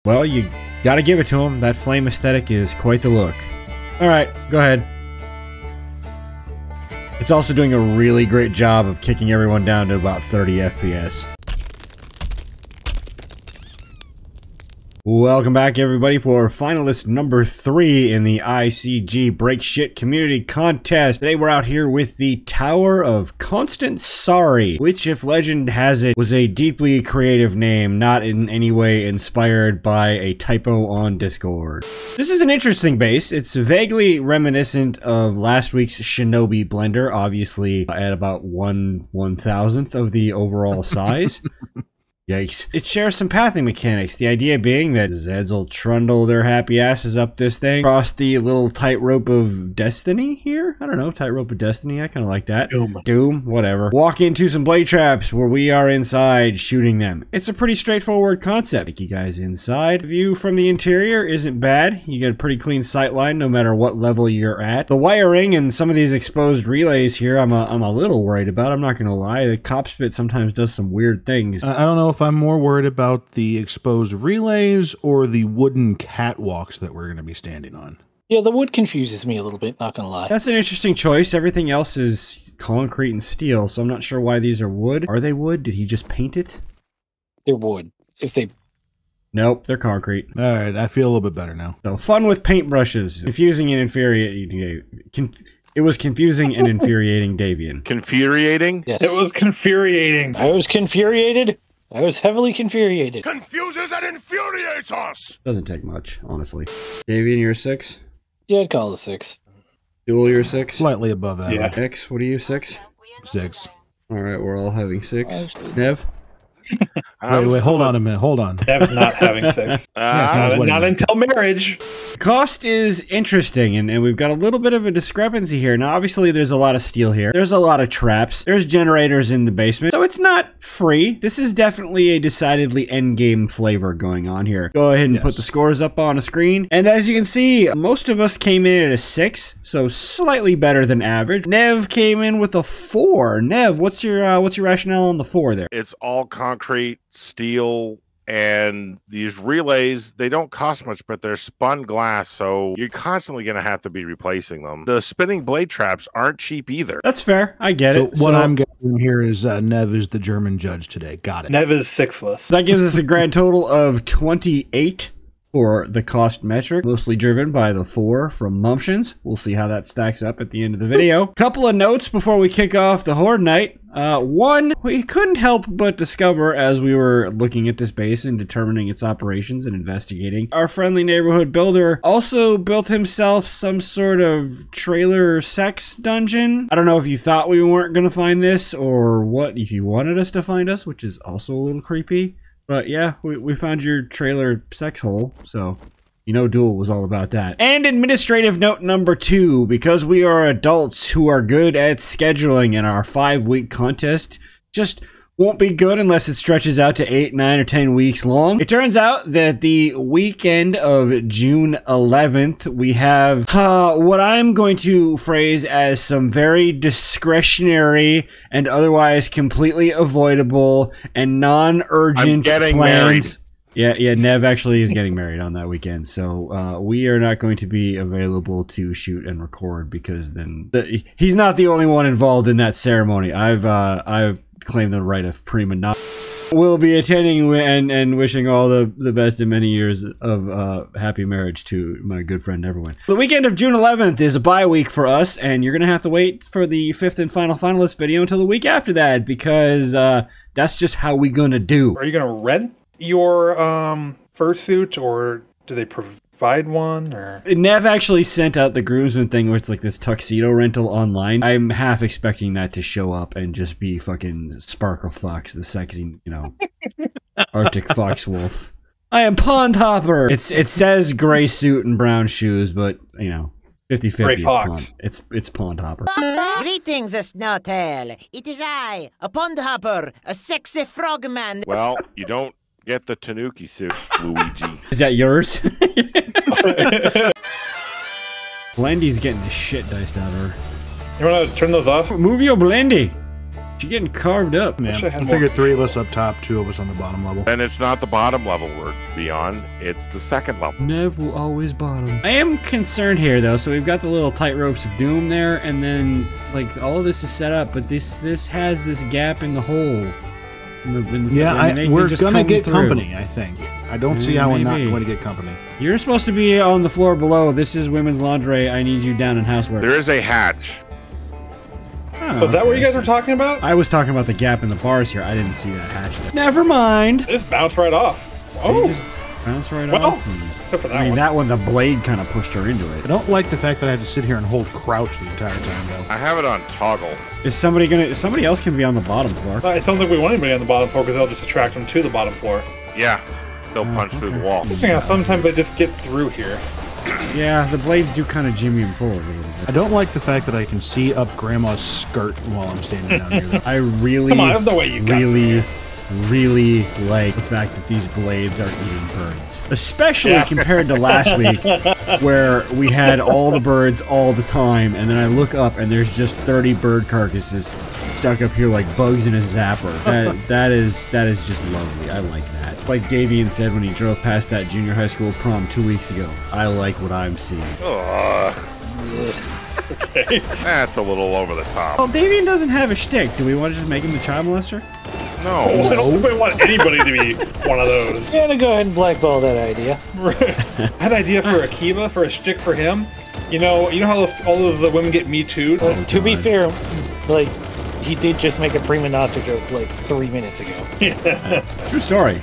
Well, you gotta give it to him. That flame aesthetic is quite the look. Alright, go ahead. It's also doing a really great job of kicking everyone down to about 30 FPS. Welcome back, everybody, for finalist number 3 in the ICG Break Shit Community Contest. Today we're out here with the Tower of Constant Sorry, which, if legend has it, was a deeply creative name, not in any way inspired by a typo on Discord. This is an interesting base. It's vaguely reminiscent of last week's Shinobi Blender, obviously at about 1/1000th of the overall size. Yikes. It shares some pathing mechanics, the idea being that Zeds will trundle their happy asses up this thing, cross the little tightrope of destiny here? I don't know, tightrope of destiny, I kind of like that. Doom, whatever. Walk into some blade traps where we are inside shooting them. It's a pretty straightforward concept. Take you guys inside. View from the interior isn't bad. You get a pretty clean sight line no matter what level you're at. The wiring and some of these exposed relays here I'm a little worried about, I'm not gonna lie. The cop spit sometimes does some weird things. I don't know if I'm more worried about the exposed relays or the wooden catwalks that we're going to be standing on. Yeah, the wood confuses me a little bit, not gonna lie. That's an interesting choice. Everything else is concrete and steel, so I'm not sure why these are wood. Are they wood? Did he just paint it? They're wood. If they... Nope, they're concrete. Alright, I feel a little bit better now. So, fun with paintbrushes. Confusing and infuriating. It was confusing and infuriating, Davian. Confuriating? Yes. It was confuriating. I was confuriated. I was heavily confuriated. Confuses and infuriates us! Doesn't take much, honestly. Davian, you're 6? Yeah, I'd call it a 6. Duel, you're 6? Slightly above average. Yeah. X, what are you, 6? 6. Alright, we're all having 6. Nev? Wait, hold on a minute, hold on. Dev's not having 6. Not until marriage. Cost is interesting, and we've got a little bit of a discrepancy here. Now, obviously, there's a lot of steel here. There's a lot of traps. There's generators in the basement, so it's not free. This is definitely a decidedly endgame flavor going on here. Go ahead and put the scores up on a screen, and as you can see, most of us came in at a 6, so slightly better than average. Nev came in with a 4. Nev, what's your rationale on the 4 there? It's all concrete, steel, and these relays, they don't cost much, but they're spun glass, so you're constantly going to have to be replacing them. The spinning blade traps aren't cheap either. That's fair. I get it. What I'm getting here is Nev is the German judge today. Got it. Nev is 6-less. That gives us a grand total of 28 for the cost metric, mostly driven by the 4 from Mumptions. We'll see how that stacks up at the end of the video. Couple of notes before we kick off the Horde Night. One, we couldn't help but discover as we were looking at this base and determining its operations and investigating, our friendly neighborhood builder also built himself some sort of trailer sex dungeon. I don't know if you thought we weren't going to find this or what, if you wanted us to find us, which is also a little creepy. But yeah, we found your trailer sex hole, so you know Duel was all about that. And administrative note number 2, because we are adults who are good at scheduling, and our 5-week contest just won't be good unless it stretches out to 8, 9, or 10 weeks long. It turns out that the weekend of June 11th, we have what I'm going to phrase as some very discretionary and otherwise completely avoidable and non-urgent plans. Married. Yeah, Nev actually is getting married on that weekend, so we are not going to be available to shoot and record because then he's not the only one involved in that ceremony. I've claimed the right of prima nocta. We'll be attending and wishing all the best in many years of happy marriage to my good friend Everyone. The weekend of June 11th is a bye week for us, and you're gonna have to wait for the 5th and final finalist video until the week after that because that's just how we gonna do. Are you going to rent your fursuit, or do they provide one? Or Nev actually sent out the groomsman thing where it's like this tuxedo rental online. I'm half expecting that to show up and just be fucking Sparkle Fox, the sexy, you know, Arctic Fox Wolf. I am Pond Hopper. It says gray suit and brown shoes, but you know, 50-50. It's Pond Hopper. Greetings, Snowtail. It is I, a Pond Hopper, a sexy frogman. Well, you don't get the Tanuki suit, Luigi. Is that yours? Blendy's getting the shit diced out of her. you want to turn those off? Move your Blendy. She's getting carved up. Yeah, Wish I had I more figured 3 of us control. up top, 2 of us on the bottom level. And it's not the bottom level we're beyond, it's the second level. Never always bottom. I am concerned here though. So we've got the little tight ropes of doom there, and then like all of this is set up, but this has this gap in the hole. We're gonna get company, I think. I don't see how we're not Maybe. going to get company. You're supposed to be on the floor below. This is women's lingerie. I need you down in housework. There is a hatch. Oh, Is that what you guys okay. were talking about? I was talking about the gap in the bars here. I didn't see that hatch there. Never mind. It just bounced right off. You Oh, just bounce right Well, off. and- except for that I mean, one. that one, the blade kind of pushed her into I it. don't like the fact that I have to sit here and hold crouch the entire time, though. I have it on toggle. Is somebody else can be on the bottom floor. I don't think we want anybody on the bottom floor because they'll just attract them to the bottom floor. Yeah, they'll punch through the wall. Interesting how sometimes they just get through here. Yeah, the blades do kind of jimmy and forward a little I bit. don't like the fact that I can see up Grandma's skirt while I'm standing down here. though. I really, Come on, there's no way you got really like the fact that these blades are eating birds. Especially Yeah. compared to last week, where we had all the birds all the time, and then I look up and there's just 30 bird carcasses stuck up here like bugs in a zapper. That is just lovely. I like that. Like Davian said when he drove past that junior high school prom 2 weeks ago, I like what I'm seeing. Ugh, Okay. that's a little over the top. Well, Davian doesn't have a shtick. Do we want to just make him the child molester? I No. don't want anybody to be one of those. I'm gonna go ahead and blackball that idea. I had an idea for Akiva, for a shtick for him. You know how all those women get Me Too'd? To be fair, like, he did just make a prima nocta joke like 3 minutes ago. True story.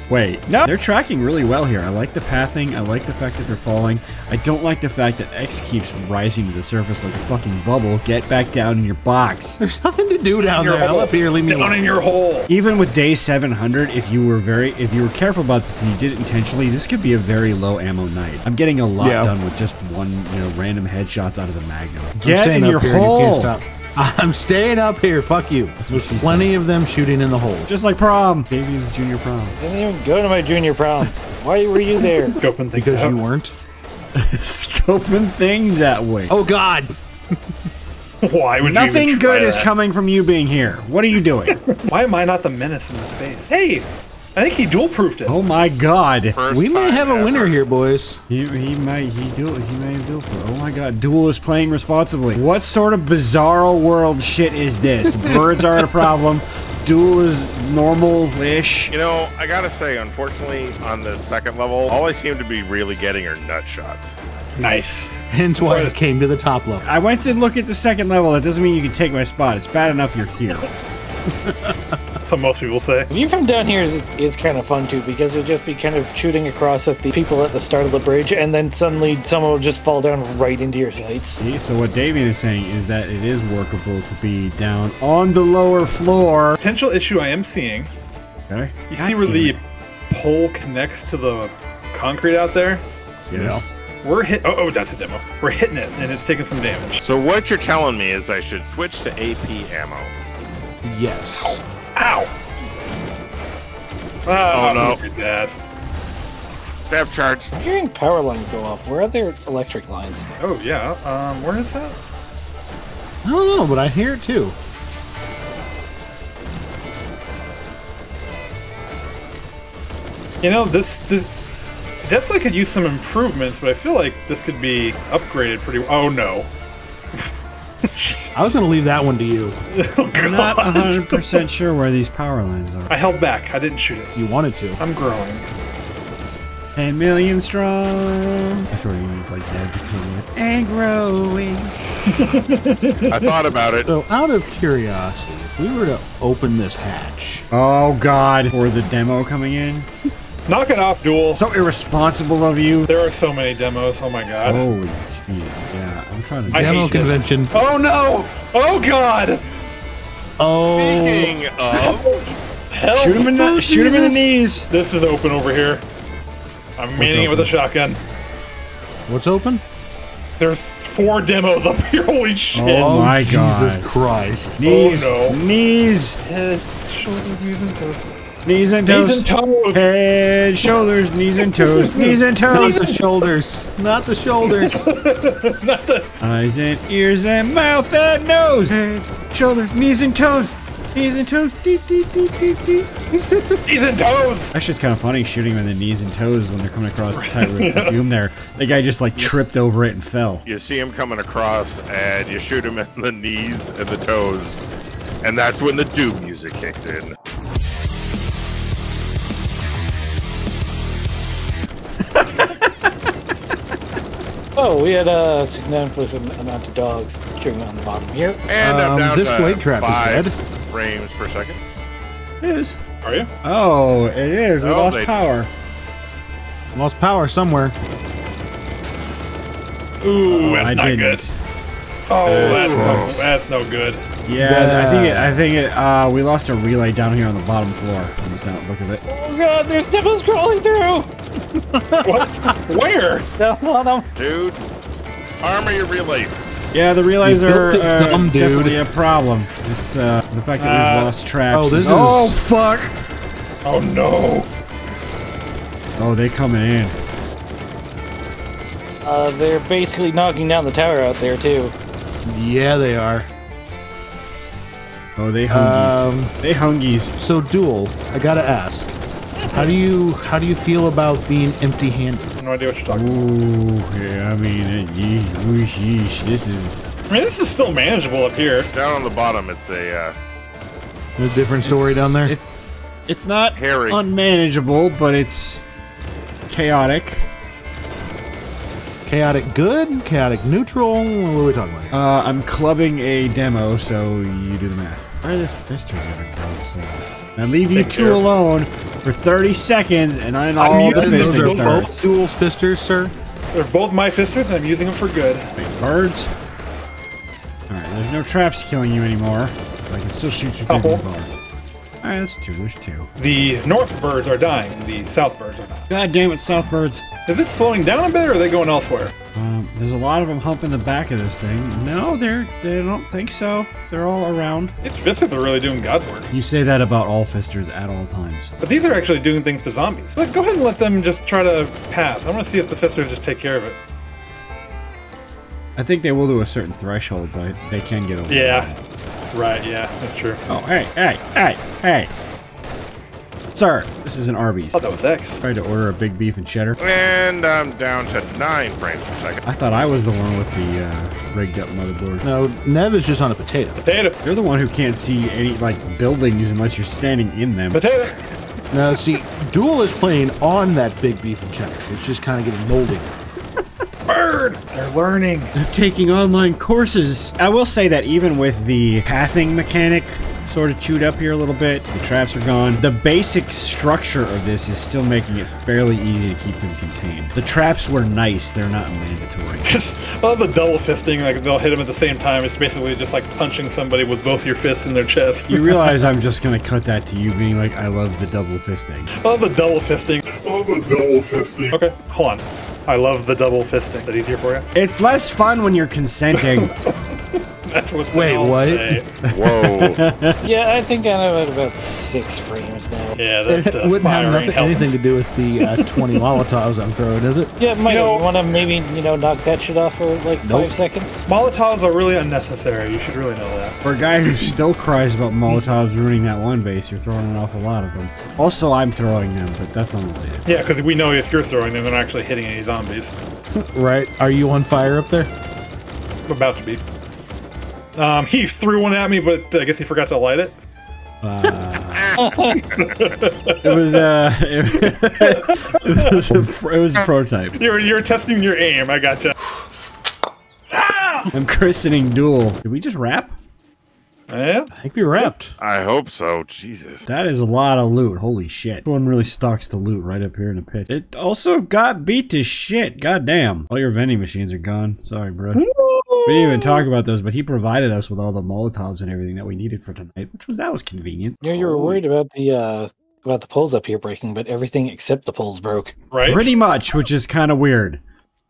Wait, no. They're tracking really well here. I like the pathing. I like the fact that they're falling. I don't like the fact that X keeps rising to the surface like a fucking bubble. Get back down in your box. There's nothing to do down Your there. I'm hole. up here. Leave me Down alone. in your hole. Even with day 700, if you were careful about this and you did it intentionally, this could be a very low ammo night. I'm getting a lot Yeah. done with just one, random headshots out of the Magnum. I'm Get staying in up your here and you can't hole. stop. I'm staying up here. Fuck you. There's she plenty of them shooting in the hole. Just like prom. Davian's junior prom. Didn't even go to my junior prom. Why were you there? Scoping things Because out. you weren't. Scoping things that way. Oh God. Why would Nothing you even try good is that? coming from you being here. What are you doing? Why am I not the menace in this space? Hey, I think he dual-proofed it. Oh my god. First We may time have a ever. winner here, boys. He may have duel for. Oh my god, Duel is playing responsibly. What sort of bizarro world shit is this? Birds aren't a problem. Duel is normal-ish. You know, I gotta say, unfortunately, on the second level, all I seem to be really getting are nut shots. Nice. Hence why I came to the top level. I went to look at the second level. That doesn't mean you can take my spot. It's bad enough you're here. So most people say. The view from down here is kind of fun too, because you'll just be kind of shooting across at the people at the start of the bridge, and then suddenly someone will just fall down right into your sights. See, so what Davian is saying is that it is workable to be down on the lower floor. Potential issue I am seeing. Okay. You see where the pole connects to the concrete out there? Yes. We're hit. Oh, that's a demo. We're hitting it, and it's taking some damage. So what you're telling me is I should switch to AP ammo. Yes. Ow! Oh, no. Look at that. Depth charge. I'm hearing power lines go off. Where are there electric lines? Oh yeah. Where is that? I don't know, but I hear it too. You know, this definitely could use some improvements, but I feel like this could be upgraded pretty. Oh no. I was going to leave that one to you. Oh, I'm not God. 100% sure where these power lines are. I held back. I didn't shoot it. You wanted to. I'm growing. 10 million strong. That's where you like that become with and growing. I thought about it. So, out of curiosity, if we were to open this hatch, Oh god. For the demo coming in. Knock it off, Duel. So irresponsible of you. There are so many demos. Oh my god. Holy jeez. Yeah, I'm trying to. I demo hate this. convention. Oh no! Oh god! Oh, Speaking of, Help! Shoot him in the Jesus. knees. This is open over here. I'm manning it with a shotgun. what's open? There's 4 demos up here. Holy shit! Oh my Jesus God. Christ. Knees. no. Knees. Head, shoulder, movement, toes. Knees and toes. Knees and toes. Head, shoulders, knees and toes. Knees and toes. Not the shoulders. Not the shoulders. Not the... Eyes and ears and mouth and nose. Head, shoulders, knees and toes. Knees and toes. Deep, deep, deep, deep, deep. Knees and toes. Actually, it's kind of funny shooting them in the knees and toes when they're coming across the tightrope of doom there. The guy just like tripped over it and fell. You see him coming across, and you shoot him in the knees and the toes, and that's when the doom music kicks in. Oh, we had a significant amount of dogs chewing on the bottom here. And I'm down this to blade trap is 5 dead. frames per second. It is. Are you? Oh, it is. We Oh, lost they- power. Lost power somewhere. Ooh, that's I not didn't. good. Oh, that's no good. Yeah, I think it. We lost a relay down here on the bottom floor. From the sound look of it. Oh god, there's nipples crawling through! What? Where? Down bottom. Dude, armor your relays. Yeah, the relays You are built it dumb, dude. definitely a problem. It's the fact that we've lost traps. oh, this oh is- fuck! Oh no. Oh, they coming in. They're basically knocking down the tower out there too. Yeah, they are. Oh, they hungies. They hungies. So, Duel, I gotta ask, how do you feel about being empty-handed? I have no idea what you're talking about. Ooh, yeah, I mean, yeesh, this is. I mean, this is still manageable up here. Down on the bottom, it's a A different story down there? It's not Hairy. unmanageable, but it's chaotic. Chaotic good? Chaotic neutral? What are we talking about here? I'm clubbing a demo, so you do the math. Why are the fisters ever go so? I leave you two alone for 30 seconds, and I know all the using those fisting are starts. Both Duel's fisters, sir? They're both my fisters, and I'm using them for good. Big birds. Alright, there's no traps killing you anymore. So I can still shoot you through Couple. the bar. Alright, that's two. There's two. The north birds are dying. The south birds are not. God damn it, Southbirds. Is it slowing down a bit, or are they going elsewhere? There's a lot of them humping the back of this thing. No, they don't think so. They're all around. Its fisters are really doing God's work. You say that about all fisters at all times. But these are actually doing things to zombies. Like, go ahead and let them just try to pass. I want to see if the fisters just take care of it. I think they will do a certain threshold, but they can get over. Yeah. that. Right, yeah, that's true. Oh, hey! Sir, this is an Arby's. Oh, that was X. Tried to order a big beef and cheddar. and I'm down to 9 frames per second. I thought I was the one with the rigged up motherboard. No, Nev is just on a potato. Potato. You're the one who can't see any like buildings unless you're standing in them. Potato. Now, see, Duel is playing on that big beef and cheddar. It's just kind of getting moldy. Bird. They're learning. They're taking online courses. I will say that even with the pathing mechanic sort of chewed up here a little bit, the traps are gone. The basic structure of this is still making it fairly easy to keep them contained. The traps were nice, they're not mandatory. I love the double fisting. Like, they'll hit them at the same time. It's basically just like punching somebody with both your fists in their chest. You realize I'm just gonna cut that to you being like, I love the double fisting. I love the double fisting. Okay, hold on. I love the double fisting. Is that easier for you? It's less fun when you're consenting. That's what they Wait, all what? say. Whoa. Yeah, I think I'm at about 6 frames now. Yeah, It that wouldn't fire have ain't helping. anything to do with the 20 Molotovs I'm throwing, is it? Yeah, Michael, know- you want to maybe, knock that shit off for like Nope. 5 seconds? Molotovs are really unnecessary. You should really know that. For a guy who still cries about Molotovs ruining that one base, you're throwing an awful lot of them. Also, I'm throwing them, but that's unrelated. Yeah, because we know if you're throwing them, they're not actually hitting any zombies. Right. Are you on fire up there? I'm about to be. He threw one at me, but I guess he forgot to light it. It was a prototype. You're testing your aim. I gotcha. I'm christening Duel. Did we just wrap? Yeah. I think we wrapped. I hope so. Jesus. That is a lot of loot. Holy shit. One really stocks the loot right up here in the pit. It also got beat to shit. God damn. All your vending machines are gone. Sorry, bro. We didn't even talk about those, but he provided us with all the Molotovs and everything that we needed for tonight, that was convenient. You were worried about the poles up here breaking, but everything except the poles broke. Right. Pretty much, which is kind of weird.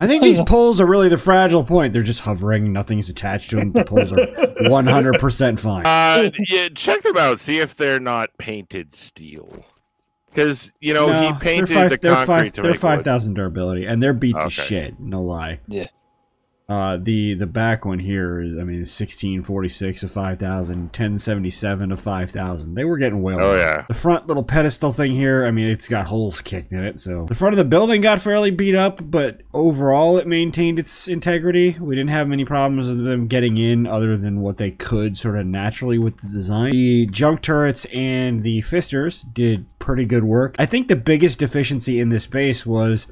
I think these poles are really the fragile point. They're just hovering. Nothing's attached to them. The poles are 100% fine. Yeah, check them out. See if they're not painted steel. Because, you know, No, he painted the they're concrete to they're make 5,000 durability, and they're beat to Okay. shit. No lie. Yeah. The back one here is, I mean, 1646 of 5,000, 1077 of 5,000. They were getting well. Oh, yeah. The front little pedestal thing here, I mean, it's got holes kicked in it, so the front of the building got fairly beat up, but overall it maintained its integrity. We didn't have many problems with them getting in other than what they could sort of naturally with the design. The junk turrets and the fisters did pretty good work. I think the biggest deficiency in this base was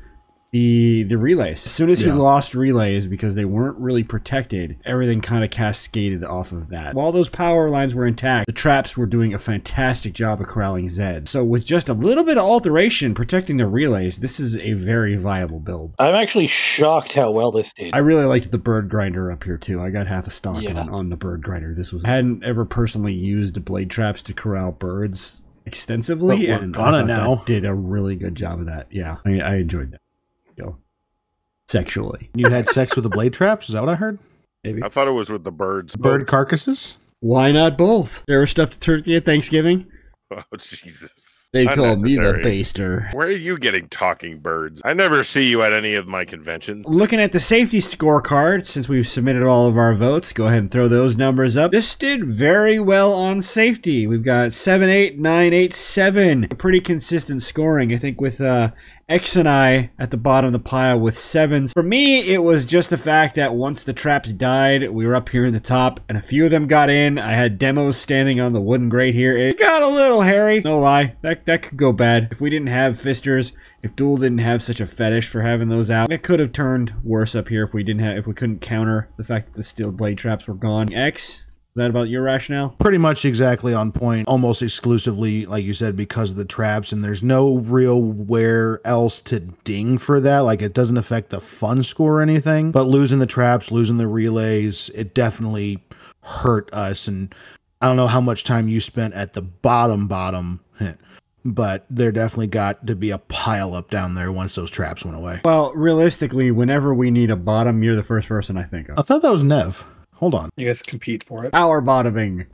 the relays. As soon as he lost relays because they weren't really protected, everything kind of cascaded off of that. While those power lines were intact, the traps were doing a fantastic job of corralling Zed. So with just a little bit of alteration protecting the relays, this is a very viable build. I'm actually shocked how well this did. I really liked the bird grinder up here too. I got half a stock Yeah. on the bird grinder. I hadn't ever personally used blade traps to corral birds extensively, But we're and gonna I thought now. that did a really good job of that. Yeah, I enjoyed that. Sexually, You had sex with the blade traps? Is that what I heard? maybe. I thought it was with the birds. Bird carcasses? Why not both? They were stuffed turkey at Thanksgiving. Oh, Jesus. They called me the Unnecessary. baster. Where are you getting talking birds? I never see you at any of my conventions. Looking at the safety scorecard, since we've submitted all of our votes, go ahead and throw those numbers up. This did very well on safety. We've got 7, 8, 9, 8, 7. Pretty consistent scoring, I think, with X and I at the bottom of the pile with 7s. For me, it was just the fact that once the traps died, we were up here in the top, and a few of them got in. I had demos standing on the wooden grate here. It got a little hairy. No lie, that could go bad. If we didn't have fisters, if Duel didn't have such a fetish for having those out, it could have turned worse up here if we couldn't counter the fact that the steel blade traps were gone. X, is that about your rationale? Pretty much exactly on point, almost exclusively, like you said, because of the traps, and there's no real where else to ding for that. Like, it doesn't affect the fun score or anything, but losing the traps, losing the relays, it definitely hurt us. And I don't know how much time you spent at the bottom, but there definitely got to be a pile up down there once those traps went away. Well, realistically, whenever we need a bottom, you're the first person I think I of. thought that was Nev. Hold on. You guys compete for it. Our bottoming.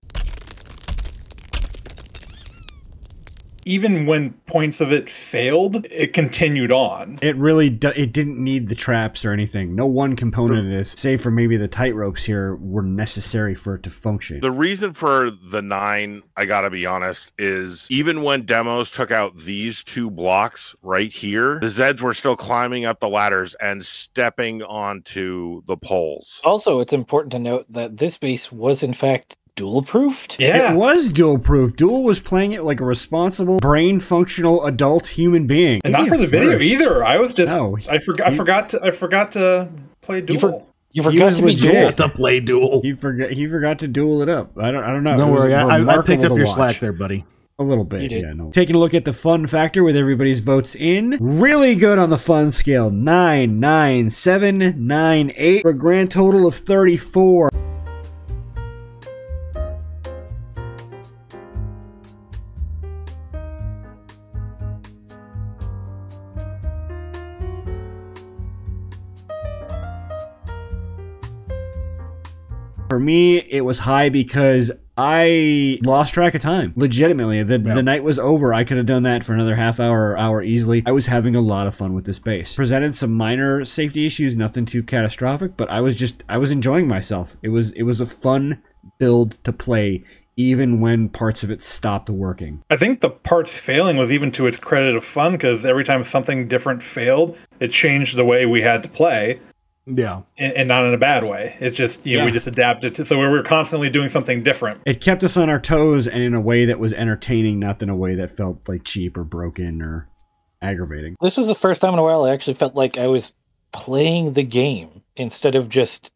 Even when points of it failed, it continued on. It really it didn't need the traps or anything. No one component of this, save for maybe the tight ropes here, were necessary for it to function. The reason for the 9, I gotta be honest, is even when demos took out these 2 blocks right here, the Zeds were still climbing up the ladders and stepping onto the poles. Also, it's important to note that this base was in fact dual-proofed. Yeah. It was dual-proof. Duel was playing it like a responsible, brain-functional adult human being. And not Maybe for the at video first. either. I was just No, I forgot to play Duel. You He forgot was to be legit. dual. To play Duel. He forgot to duel it up. I don't know. Don't It was worry, I picked remarkable up to your watch. slack there, buddy. A little bit, You did. yeah. No. Taking a look at the fun factor with everybody's votes in. Really good on the fun scale. 9, 9, 7, 9, 8 for a grand total of 34. For me, it was high because I lost track of time. Legitimately, the night was over. I could have done that for another half hour or hour easily. I was having a lot of fun with this base. Presented some minor safety issues, nothing too catastrophic, but I was enjoying myself. It was a fun build to play, even when parts of it stopped working. I think the parts failing was even to its credit of fun, because every time something different failed, it changed the way we had to play. Yeah. And not in a bad way. It's just, we just adapted to, so we were constantly doing something different. It kept us on our toes and in a way that was entertaining, not in a way that felt like cheap or broken or aggravating. This was the first time in a while I actually felt like I was playing the game instead of just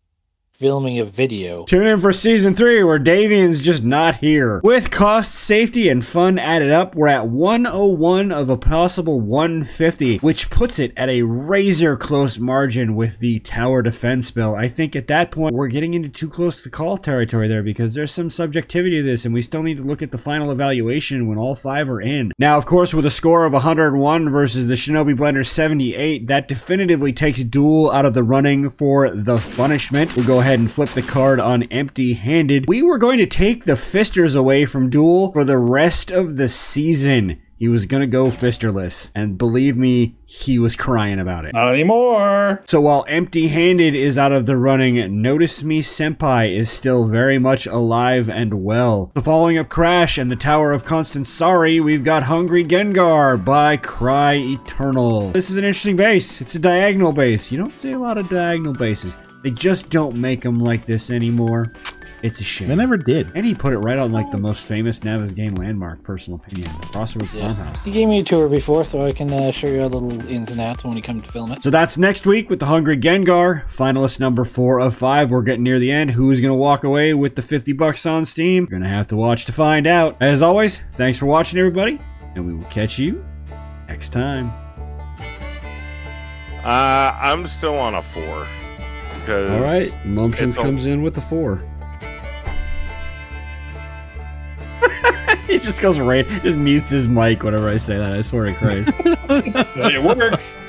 filming a video. Tune in for season 3 where Davian's just not here. With cost, safety, and fun added up, we're at 101 of a possible 150, which puts it at a razor close margin with the tower defense bill. I think at that point we're getting into too close to call territory there, because there's some subjectivity to this and we still need to look at the final evaluation when all 5 are in. Now, of course, with a score of 101 versus the Shinobi Blender 78, that definitively takes Duel out of the running for the punishment. We'll go ahead and flip the card on empty-handed. We were going to take the fisters away from Duel for the rest of the season. he was gonna go fisterless. And believe me, he was crying about it. Not anymore. So while empty-handed is out of the running, Notice Me Senpai is still very much alive and well. So following up Crash and the Tower of Constant Sorry, we've got Hungry Gengar by Cry Eternal. This is an interesting base. It's a diagonal base. You don't see a lot of diagonal bases. They just don't make them like this anymore. It's a shame. They never did. And he put it right on like the most famous Navis game landmark, personal opinion, the Crossroads Farmhouse. He gave me a tour before, so I can show you a little ins and outs when we come to film it. So that's next week with the Hungry Gengar, finalist number 4 of 5. We're getting near the end. Who's going to walk away with the $50 on Steam? You're going to have to watch to find out. As always, thanks for watching, everybody, and we will catch you next time. I'm still on a 4. Because all right, Mumptions comes in with the 4. He just goes right, just mutes his mic whenever I say that. I swear to Christ. It works.